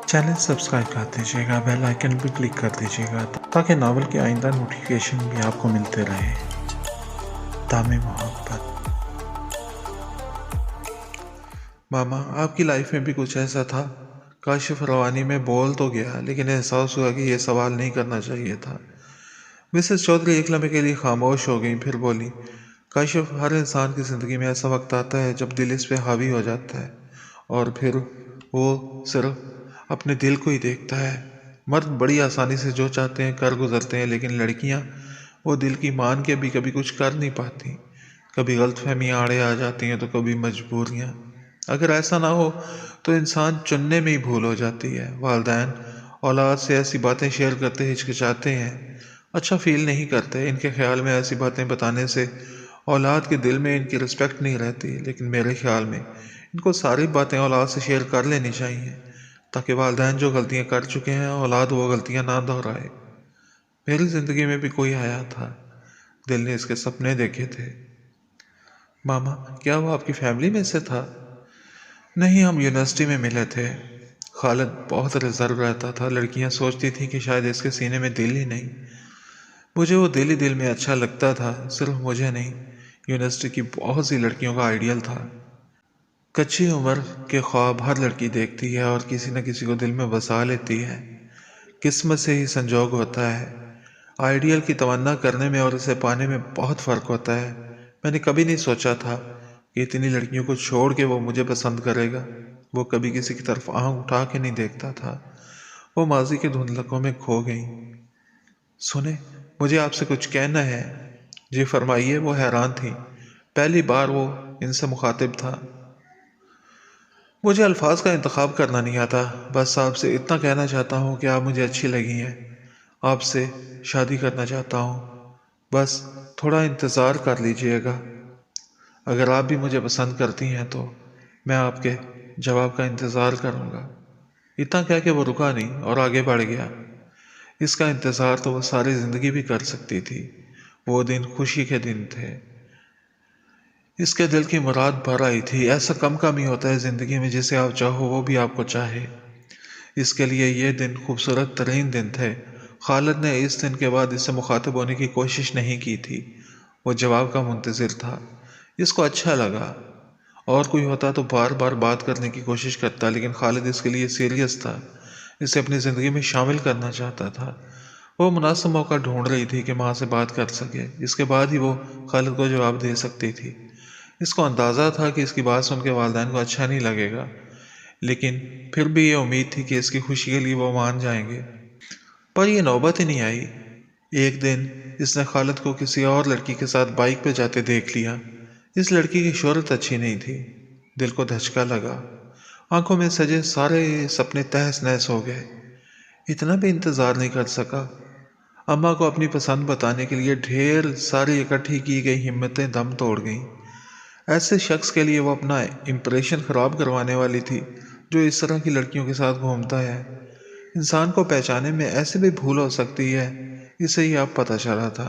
Channel subscribe कर दीजिएगा, bell icon भी क्लिक कर दीजिएगा ताकि नावल के आइंदा नोटिफिकेशन भी आपको मिलते रहे। दामे मोहब्बत। मामा, आपकी लाइफ में भी कुछ ऐसा था? काशिफ रवानी में बोल तो गया, लेकिन एहसास हुआ कि यह सवाल नहीं करना चाहिए था। मिसेस चौधरी एक लम्हे के लिए खामोश हो गई, फिर बोली, काशिफ, हर इंसान की ज़िंदगी में ऐसा वक्त आता है जब दिल इस पे हावी हो जाता है और फिर वो सिर्फ अपने दिल को ही देखता है। मर्द बड़ी आसानी से जो चाहते हैं कर गुजरते हैं, लेकिन लड़कियां वो दिल की मान के भी कभी कुछ कर नहीं पाती। कभी गलतफहमियां आड़े आ जाती हैं तो कभी मजबूरियां। अगर ऐसा ना हो तो इंसान चुनने में ही भूल हो जाती है। वालिदैन औलाद से ऐसी बातें शेयर करते हिचकिचाते हैं, अच्छा फील नहीं करते। इनके ख्याल में ऐसी बातें बताने से औलाद के दिल में इनकी रिस्पेक्ट नहीं रहती, लेकिन मेरे ख्याल में इनको सारी बातें औलाद से शेयर कर लेनी चाहिए ताकि वालिदैन जो गलतियां कर चुके हैं औलाद वो गलतियां ना दोहराए। मेरी ज़िंदगी में भी कोई आया था, दिल ने इसके सपने देखे थे। मामा, क्या वो आपकी फैमिली में से था? नहीं, हम यूनिवर्सिटी में मिले थे। खालिद बहुत रिजर्व रहता था, लड़कियां सोचती थी कि शायद इसके सीने में दिल ही नहीं। मुझे वो दिल ही दिल में अच्छा लगता था, सिर्फ मुझे नहीं, यूनिवर्सिटी की बहुत सी लड़कियों का आइडियल था। कच्ची उम्र के ख्वाब हर लड़की देखती है और किसी न किसी को दिल में बसा लेती है। किस्मत से ही संजोग होता है। आइडियल की तमन्ना करने में और उसे पाने में बहुत फ़र्क होता है। मैंने कभी नहीं सोचा था कि इतनी लड़कियों को छोड़ के वो मुझे पसंद करेगा। वो कभी किसी की तरफ आँख उठा के नहीं देखता था। वो माजी के धुंधलकों में खो गई। सुने, मुझे आपसे कुछ कहना है। जी फरमाइए। वो हैरान थी, पहली बार वो इनसे मुखातिब था। मुझे अल्फाज का इंतखाब करना नहीं आता, बस आपसे इतना कहना चाहता हूँ कि आप मुझे अच्छी लगी हैं। आपसे शादी करना चाहता हूँ, बस थोड़ा इंतज़ार कर लीजिएगा। अगर आप भी मुझे पसंद करती हैं तो मैं आपके जवाब का इंतज़ार करूँगा। इतना कह के वो रुका नहीं और आगे बढ़ गया। इसका इंतज़ार तो वो सारी ज़िंदगी भी कर सकती थी। वो दिन खुशी के दिन थे। इसके दिल की मुराद भर आई थी। ऐसा कम ही होता है ज़िंदगी में, जिसे आप चाहो वो भी आपको चाहे। इसके लिए ये दिन खूबसूरत तरीन दिन थे। खालिद ने इस दिन के बाद इससे मुखातिब होने की कोशिश नहीं की थी। वो जवाब का मुंतज़िर था। इसको अच्छा लगा। और कोई होता तो बार बार बात करने की कोशिश करता, लेकिन खालिद इसके लिए सीरियस था। इसे अपनी ज़िंदगी में शामिल करना चाहता था। वो मुनासिब मौका ढूंढ रही थी कि माँ से बात कर सके। इसके बाद ही वो खालिद को जवाब दे सकती थी। इसको अंदाज़ा था कि इसकी बात सुन के वालिदैन को अच्छा नहीं लगेगा, लेकिन फिर भी ये उम्मीद थी कि इसकी खुशी के लिए वो मान जाएंगे। पर ये नौबत ही नहीं आई। एक दिन इसने खालिद को किसी और लड़की के साथ बाइक पे जाते देख लिया। इस लड़की की शोहरत अच्छी नहीं थी। दिल को धचका लगा। आंखों में सजे सारे सपने तहस नहस हो गए। इतना भी इंतज़ार नहीं कर सका। अम्मा को अपनी पसंद बताने के लिए ढेर सारी इकट्ठी की गई हिम्मतें दम तोड़ गईं। ऐसे शख्स के लिए वो अपना इम्प्रेशन ख़राब करवाने वाली थी जो इस तरह की लड़कियों के साथ घूमता है। इंसान को पहचाने में ऐसे भी भूल हो सकती है, इसे ही अब पता चला था।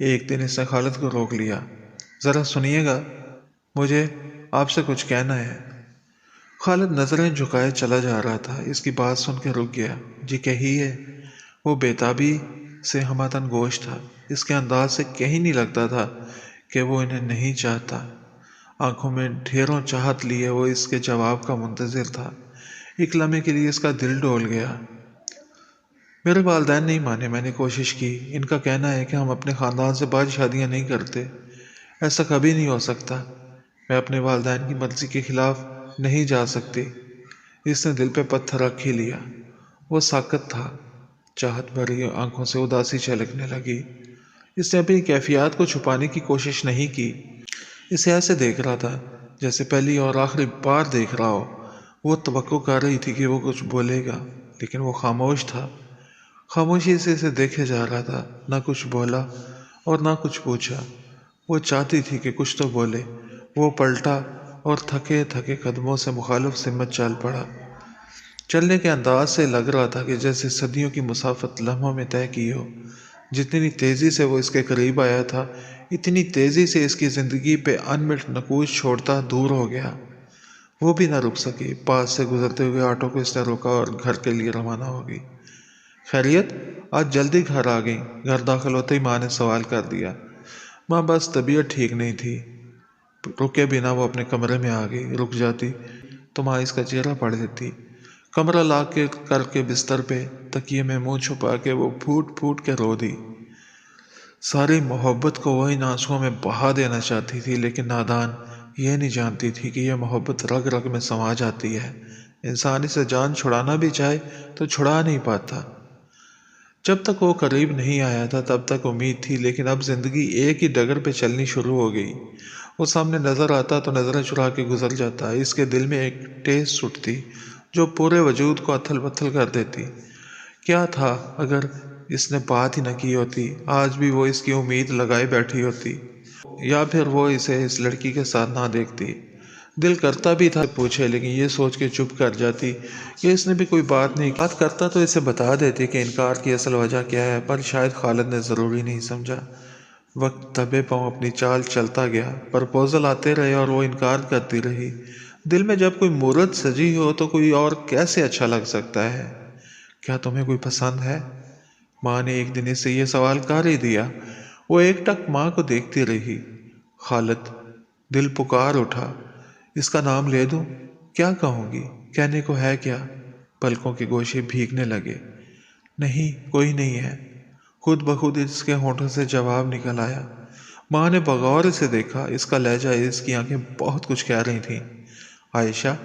एक दिन इसने खालिद को रोक लिया। ज़रा सुनिएगा, मुझे आपसे कुछ कहना है। खालिद नज़रें झुकाए चला जा रहा था। इसकी बात सुन के रुक गया। जी कहिए। वो बेताबी से हमातन गोश था। इसके अंदाज से कहीं नहीं लगता था कि वो इन्हें नहीं चाहता। आंखों में ढेरों चाहत लिए वो इसके जवाब का मुंतज़िर था। एक लम्हे के लिए इसका दिल डोल गया। मेरे वालिदैन नहीं माने। मैंने कोशिश की। इनका कहना है कि हम अपने ख़ानदान से बाहर शादियाँ नहीं करते। ऐसा कभी नहीं हो सकता। मैं अपने वालिदैन की मर्ज़ी के ख़िलाफ़ नहीं जा सकती। इसने दिल पे पत्थर रख ही लिया। वो साकत था। चाहत भरी आंखों से उदासी छलकने लगी। इसने अपनी कैफियत को छुपाने की कोशिश नहीं की। इसे ऐसे देख रहा था जैसे पहली और आखिरी बार देख रहा हो। वो तवक्को कर रही थी कि वो कुछ बोलेगा, लेकिन वो खामोश था। खामोशी से इसे देखे जा रहा था। ना कुछ बोला और ना कुछ पूछा। वो चाहती थी कि कुछ तो बोले। वो पलटा और थके थके कदमों से मुखालिफ सिमत चाल पड़ा। चलने के अंदाज से लग रहा था कि जैसे सदियों की मुसाफत लम्हों में तय की हो। जितनी तेज़ी से वो इसके करीब आया था, इतनी तेज़ी से इसकी ज़िंदगी पे अनमिट नकूश छोड़ता दूर हो गया। وہ بھی نہ رک سکی۔ پاس سے گزرتے ہوئے آٹو کو اس نے روکا اور گھر کے لیے روانہ ہو گئی۔ خیریت؟ آج جلدی گھر آ گئی؟ گھر داخل ہوتے ہی ماں نے سوال کر دیا۔ ماں بس طبیعت ٹھیک نہیں تھی۔ رکے بنا وہ اپنے کمرے میں آ گئی۔ رک جاتی تو ماں اس کا چہرہ پڑھ دیتی۔ کمرہ لاک کے کر کے بستر پہ تکیے میں منہ چھپا کے وہ پھوٹ پھوٹ کے رو دی۔ ساری محبت کو وہ ان آنسوؤں میں بہا دینا چاہتی تھی، لیکن نادان یہ نہیں جانتی تھی کہ یہ محبت رگ رگ میں سما جاتی ہے۔ انسان اسے جان چھڑانا بھی چاہے تو چھڑا نہیں پاتا۔ جب تک وہ قریب نہیں آیا تھا تب تک امید تھی، لیکن اب زندگی ایک ہی ڈگر پہ چلنی شروع ہو گئی۔ وہ سامنے نظر آتا تو نظریں چرا کے گزر جاتا۔ اس کے دل میں ایک ٹھیس سٹتی جو پورے وجود کو اتھل پتھل کر دیتی۔ کیا تھا اگر اس نے بات ہی نہ کی ہوتی؟ آج بھی وہ اس کی امید لگائے بیٹھی ہوتی، یا پھر وہ اسے اس لڑکی کے ساتھ نہ دیکھتی۔ دل کرتا بھی تھا پوچھے، لیکن یہ سوچ کے چپ کر جاتی کہ اس نے بھی کوئی بات نہیں کی۔ بات کرتا تو اسے بتا دیتی کہ انکار کی اصل وجہ کیا ہے، پر شاید خالد نے ضروری نہیں سمجھا۔ وقت دبے پاؤں اپنی چال چلتا گیا۔ پرپوزل آتے رہے اور وہ انکار کرتی رہی۔ دل میں جب کوئی مورت سجی ہو تو کوئی اور کیسے اچھا لگ سکتا ہے؟ کیا تمہیں کوئی پسند ہے؟ ماں نے ایک دن اسے یہ سوال کر ہی دیا۔ وہ ایک ٹک ماں کو دیکھتی رہی۔ خالد، دل پکار اٹھا۔ اس کا نام لے دوں؟ کیا کہوں گی؟ کہنے کو ہے کیا؟ پلکوں کے گوشے بھیگنے لگے۔ نہیں، کوئی نہیں ہے۔ خود بخود اس کے ہونٹوں سے جواب نکل آیا۔ ماں نے بغور اسے دیکھا۔ اس کا لہجہ، اس کی آنکھیں بہت کچھ کہہ رہی تھیں۔ عائشہ،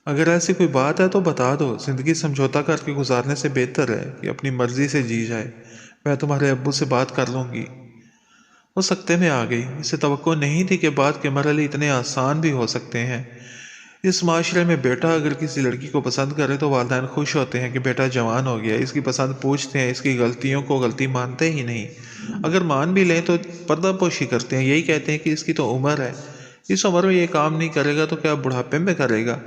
اگر ایسی کوئی بات ہے تو بتا دو۔ زندگی سمجھوتا کر کے گزارنے سے بہتر ہے کہ اپنی مرضی سے جی جائے۔ میں تمہارے ابو سے بات کر لوں گی۔ وہ سکتے میں آ گئی۔ اسے توقع نہیں تھی کہ بات کے مرحلے اتنے آسان بھی ہو سکتے ہیں۔ اس معاشرے میں بیٹا اگر کسی لڑکی کو پسند کرے تو والدین خوش ہوتے ہیں کہ بیٹا جوان ہو گیا، اس کی پسند پوچھتے ہیں، اس کی غلطیوں کو غلطی مانتے ہی نہیں۔ اگر مان بھی لیں تو پردہ پوشی کرتے ہیں، یہی کہتے ہیں کہ اس کی تو عمر ہے، اس عمر میں یہ کام نہیں کرے گا تو کیا بڑھاپے میں کرے گا۔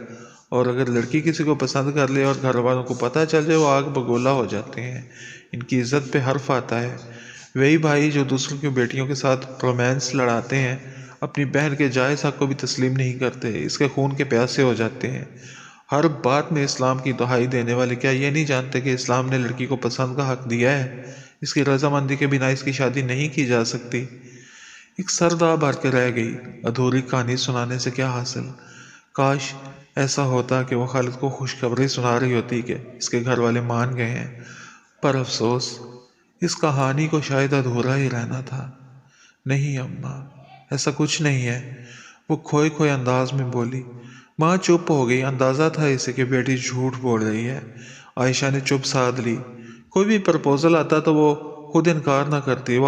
اور اگر لڑکی کسی کو پسند کر لے اور گھر والوں کو پتہ چل جائے، وہ آگ بگولا ہو جاتے ہیں۔ ان کی عزت پہ حرف آتا ہے۔ وہی بھائی جو دوسروں کی بیٹیوں کے ساتھ رومانس لڑاتے ہیں، اپنی بہن کے جائز حق کو بھی تسلیم نہیں کرتے، اس کے خون کے پیاسے ہو جاتے ہیں۔ ہر بات میں اسلام کی دہائی دینے والے کیا یہ نہیں جانتے کہ اسلام نے لڑکی کو پسند کا حق دیا ہے؟ اس کی رضامندی کے بنا اس کی شادی نہیں کی جا سکتی۔ ایک سردا بھر کے رہ گئی۔ ادھوری کہانی سنانے سے کیا حاصل؟ کاش ایسا ہوتا کہ وہ خالد کو خوشخبری سنا رہی ہوتی کہ اس کے گھر والے مان گئے ہیں، پر افسوس اس کہانی کو شاید ادھورا ہی رہنا تھا۔ نہیں اماں، ایسا کچھ نہیں ہے، وہ کھوئے کھوئے انداز میں بولی۔ ماں چپ ہو گئی۔ اندازہ تھا اسے کہ بیٹی جھوٹ بول رہی ہے۔ عائشہ نے چپ سادھ لی۔ کوئی بھی پرپوزل آتا تو وہ خود انکار نہ کرتی،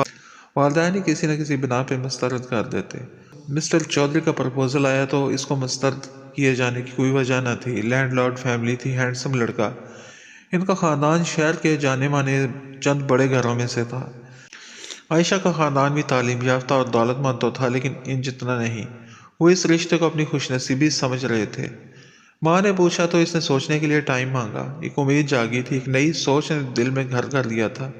والدین ہی کسی نہ کسی بنا پہ مسترد کر دیتے۔ مسٹر چودھری کا پرپوزل آیا تو اس کو مسترد کیے جانے کی کوئی وجہ نہ تھی۔ لینڈ لارڈ فیملی تھی، ہینڈسم لڑکا۔ ان کا خاندان شہر کے جانے مانے چند بڑے گھروں میں سے تھا۔ عائشہ کا خاندان بھی تعلیم یافتہ اور دولت مند تو تھا، لیکن ان جتنا نہیں۔ وہ اس رشتے کو اپنی خوش نصیبی سمجھ رہے تھے۔ ماں نے پوچھا تو اس نے سوچنے کے لیے ٹائم مانگا۔ ایک امید جاگی تھی، ایک نئی سوچ نے دل میں گھر کر لیا تھا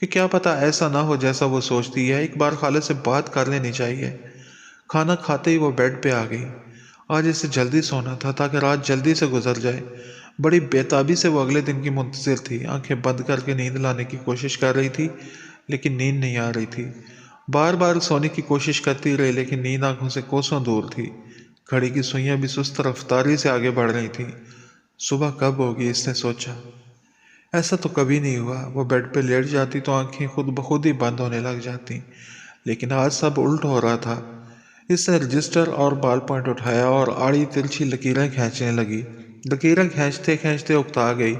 کہ کیا پتہ ایسا نہ ہو جیسا وہ سوچتی ہے۔ ایک بار خالد سے بات کر لینی چاہیے۔ کھانا کھاتے ہی وہ بیڈ پہ آ گئی۔ آج اسے جلدی سونا تھا تاکہ رات جلدی سے گزر جائے۔ بڑی بےتابی سے وہ اگلے دن کی منتظر تھی۔ آنکھیں بند کر کے نیند لانے کی کوشش کر رہی تھی، لیکن نیند نہیں آ رہی تھی۔ بار بار سونے کی کوشش کرتی رہی، لیکن نیند آنکھوں سے کوسوں دور تھی۔ گھڑی کی سوئیاں بھی سست رفتاری سے آگے بڑھ رہی تھیں۔ صبح کب ہوگی، اس نے سوچا۔ ایسا تو کبھی نہیں ہوا۔ وہ بیڈ پہ لیٹ جاتی تو آنکھیں خود بخود ہی بند ہونے لگ جاتی، لیکن آج سب الٹ ہو رہا تھا۔ اس نے رجسٹر اور بال پوائنٹ اٹھایا اور آڑی تلچھی لکیریں کھینچنے لگی۔ لکیریں کھینچتے کھینچتے اکتا گئی۔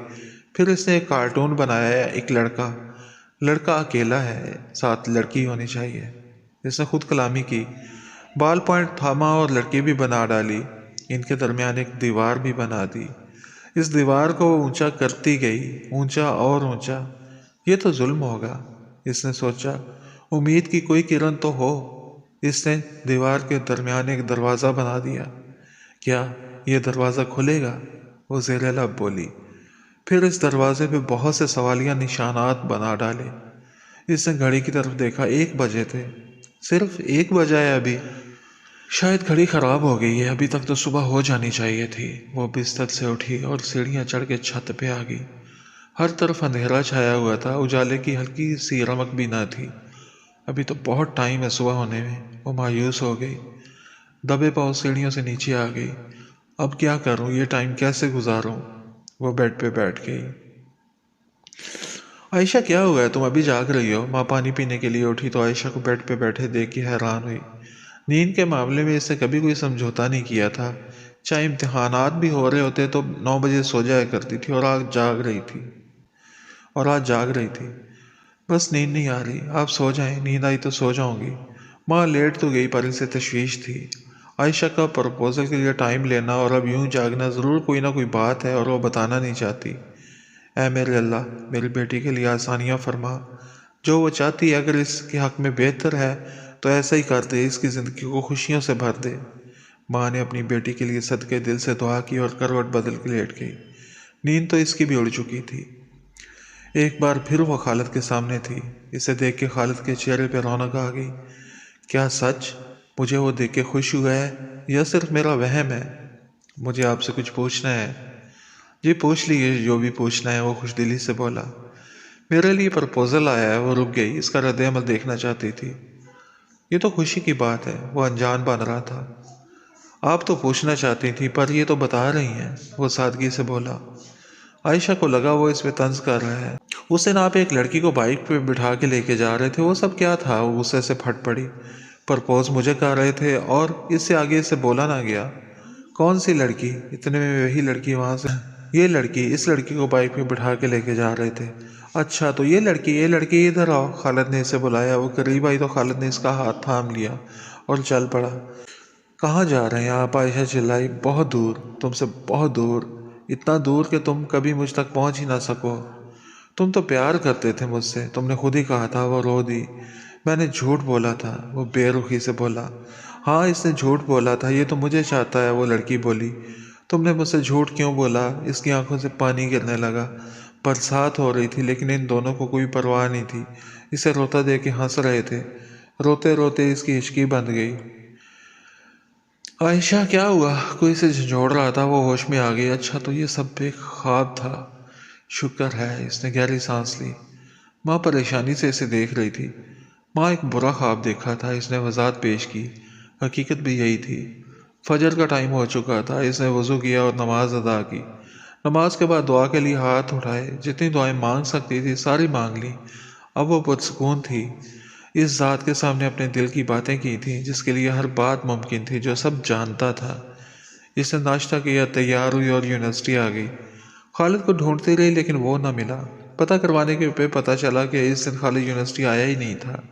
پھر اس نے ایک کارٹون بنایا ہے، ایک لڑکا اکیلا ہے، ساتھ لڑکی ہونی چاہیے۔ اس نے خود کلامی کی۔ بال پوائنٹ تھاما اور لڑکی بھی بنا ڈالی۔ ان کے درمیان ایک دیوار بھی بنا دی۔ اس دیوار کو وہ اونچا کرتی گئی، اونچا اور اونچا۔ یہ تو ظلم ہوگا، اس نے سوچا۔ امید کی کوئی کرن تو ہو۔ اس نے دیوار کے درمیان ایک دروازہ بنا دیا۔ کیا یہ دروازہ کھلے گا؟ وہ زیر لب بولی۔ پھر اس دروازے پہ بہت سے سوالیہ نشانات بنا ڈالے۔ اس نے گھڑی کی طرف دیکھا۔ 1 بجے تھے۔ صرف 1 بجا ہے ابھی۔ शायद घड़ी खराब हो गई है, अभी तक तो सुबह हो जानी चाहिए थी। वो बिस्तर से उठी और सीढ़ियाँ चढ़ के छत पे आ गई। हर तरफ अंधेरा छाया हुआ था, उजाले की हल्की सी रमक भी न थी। अभी तो बहुत टाइम है सुबह होने में। वो मायूस हो गई, दबे पाँव सीढ़ियों से नीचे आ गई। अब क्या करूं, ये टाइम कैसे गुजारूं? वो बेड पे बैठ गई। आयशा, क्या हुआ है? तुम अभी जाग रही हो? माँ पानी पीने के लिए उठी तो आयशा को बेड पे बैठे देख के हैरान हुई। नींद के मामले में इससे कभी कोई समझौता नहीं किया था। चाहे इम्तिहानात भी हो रहे होते तो 9 बजे सो जाया करती थी, और आज जाग रही थी। बस नींद नहीं आ रही। आप सो जाएं, नींद आई तो सो जाऊंगी। माँ लेट तो गई पर इसे तशवीश थी। आयशा का प्रपोजल के लिए टाइम लेना और अब यूं जागना, ज़रूर कोई ना कोई बात है और वो बताना नहीं चाहती। ऐ मेरे अल्लाह, मेरी बेटी के लिए आसानियाँ फरमा। जो वो चाहती है अगर इसके हक में बेहतर है तो ऐसा ही कर दे, इसकी ज़िंदगी को खुशियों से भर दे। माँ ने अपनी बेटी के लिए सदके दिल से दुआ की और करवट बदल के लेट गई। नींद तो इसकी भी उड़ चुकी थी। एक बार फिर वो खालिद के सामने थी। इसे देख के खालिद के चेहरे पर रौनक आ गई। क्या सच मुझे वो देख के खुश हुआ है या सिर्फ मेरा वहम है? मुझे आपसे कुछ पूछना है। जी पूछ लीजिए, जो भी पूछना है, वो खुशदिली से बोला। मेरे लिए प्रपोजल आया है। वो रुक गई, इसका रद्द-ए-अमल देखना चाहती थी। ये तो खुशी की बात है, वो अनजान बन रहा था। आप तो पूछना चाहती थी पर ये तो बता रही हैं, वो सादगी से बोला। आयशा को लगा वो इस पे तंज कर रहा है। उस दिन आप एक लड़की को बाइक पे बिठा के लेके जा रहे थे, वो सब क्या था? वो गुस्से से फट पड़ी। प्रपोज मुझे कर रहे थे और इससे आगे इसे बोला ना गया। कौन सी लड़की? इतने में वही लड़की वहां से, ये लड़की, इस लड़की को बाइक पे बिठा के लेके जा रहे थे। अच्छा तो ये लड़की इधर आओ, खालिद ने इसे बुलाया। वो करीब आई तो खालिद ने इसका हाथ थाम लिया और चल पड़ा। कहाँ जा रहे हैं आप? आयशा चिल्लाई। बहुत दूर, तुमसे बहुत दूर, इतना दूर कि तुम कभी मुझ तक पहुंच ही ना सको। तुम तो प्यार करते थे मुझसे, तुमने खुद ही कहा था। वो रो दी। मैंने झूठ बोला था, वो बेरुखी से बोला। हाँ इसने झूठ बोला था, ये तो मुझे चाहता है, वो लड़की बोली। तुमने मुझसे झूठ क्यों बोला? इसकी आंखों से पानी गिरने लगा। बरसात हो रही थी लेकिन इन दोनों को कोई परवाह नहीं थी। इसे रोता देख के हंस रहे थे। रोते रोते इसकी हिचकी बंद गई। आयशा, क्या हुआ? कोई इसे झंझोड़ रहा था। वो होश में आ गई। अच्छा तो ये सब एक ख्वाब था। शुक्र है। इसने गहरी सांस ली। माँ परेशानी से इसे देख रही थी। माँ, एक बुरा ख्वाब देखा था, इसने वजाहत पेश की। हकीकत भी यही थी। फजर का टाइम हो चुका था। इसने वज़ू किया और नमाज अदा की। नमाज के बाद दुआ के लिए हाथ उठाए। जितनी दुआएं मांग सकती थी सारी मांग ली। अब वो पुरसकून थी। इस ज़ात के सामने अपने दिल की बातें की थी जिसके लिए हर बात मुमकिन थी, जो सब जानता था। इसने नाश्ता किया, तैयार हुई और यूनिवर्सिटी आ गई। खालिद को ढूंढती रही लेकिन वो न मिला। पता करवाने के पे पता चला कि इस दिन खालिद यूनिवर्सिटी आया ही नहीं था।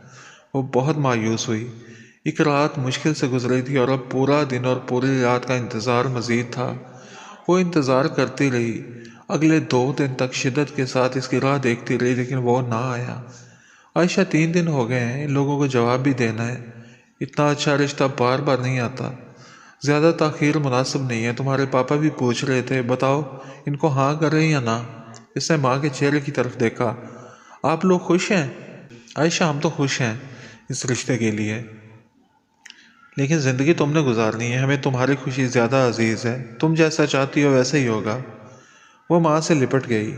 वो बहुत मायूस हुई। एक रात मुश्किल से गुजरी थी और अब पूरा दिन और पूरी रात का इंतज़ार मज़ीद था। वो इंतज़ार करती रही। अगले 2 दिन तक शिद्दत के साथ इसकी राह देखती रही लेकिन वो ना आया। आयशा, 3 दिन हो गए हैं, इन लोगों को जवाब भी देना है। इतना अच्छा रिश्ता बार बार नहीं आता। ज़्यादा ताख़ीर मुनासिब नहीं है। तुम्हारे पापा भी पूछ रहे थे, बताओ इनको हाँ करें या ना। इसने माँ के चेहरे की तरफ देखा। आप लोग खुश हैं? आयशा, हम तो खुश हैं इस रिश्ते के लिए, लेकिन ज़िंदगी तुमने गुजारनी है। हमें तुम्हारी खुशी ज़्यादा अजीज़ है। तुम जैसा चाहती हो वैसे ही होगा। वो माँ से लिपट गई।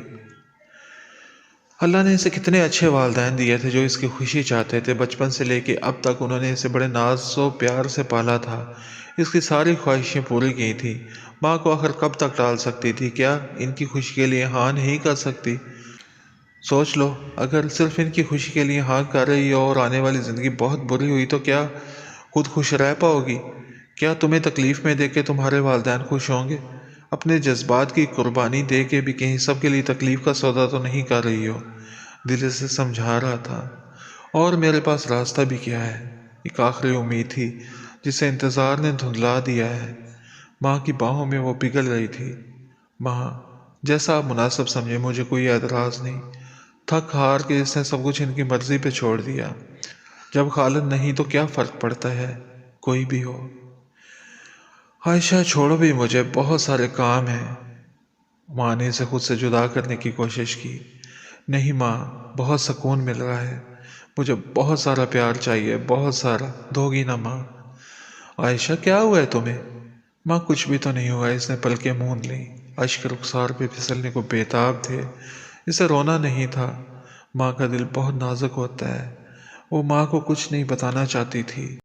अल्लाह ने इसे कितने अच्छे वालिदैन दिए थे जो इसकी खुशी चाहते थे। बचपन से लेके अब तक उन्होंने इसे बड़े नाज़ो प्यार से पाला था। इसकी सारी ख्वाहिशें पूरी की थी। माँ को आखिर कब तक टाल सकती थी? क्या इनकी खुशी के लिए हाँ नहीं कर सकती? सोच लो, अगर सिर्फ इनकी खुशी के लिए हाँ कर रही हो और आने वाली ज़िंदगी बहुत बुरी हुई तो क्या खुद खुश रह पाओगी? क्या तुम्हें तकलीफ़ में देख के तुम्हारे वालिदैन खुश होंगे? अपने जज्बात की कुर्बानी दे के भी कहीं सब के लिए तकलीफ़ का सौदा तो नहीं कर रही हो? दिल से समझा रहा था। और मेरे पास रास्ता भी क्या है? एक आखिरी उम्मीद थी जिसे इंतज़ार ने धुंधला दिया है। माँ की बाहों में वो पिघल रही थी। माँ, जैसा आप मुनासिब समझे, मुझे कोई एतराज़ नहीं। थक हार के इसने सब कुछ इनकी मर्जी पे छोड़ दिया। जब खालिद नहीं तो क्या फ़र्क पड़ता है, कोई भी हो। आयशा, छोड़ो भी, मुझे बहुत सारे काम हैं। माँ ने इसे खुद से जुदा करने की कोशिश की। नहीं माँ, बहुत सुकून मिल रहा है। मुझे बहुत सारा प्यार चाहिए, बहुत सारा। दोगी ना माँ? عائشہ کیا ہوا ہے تمہیں؟ ماں کچھ بھی تو نہیں ہوا، اس نے پلکیں موند لیں، اشک رخسار پہ پھسلنے کو بےتاب تھے۔ اسے رونا نہیں تھا، ماں کا دل بہت نازک ہوتا ہے، وہ ماں کو کچھ نہیں بتانا چاہتی تھی۔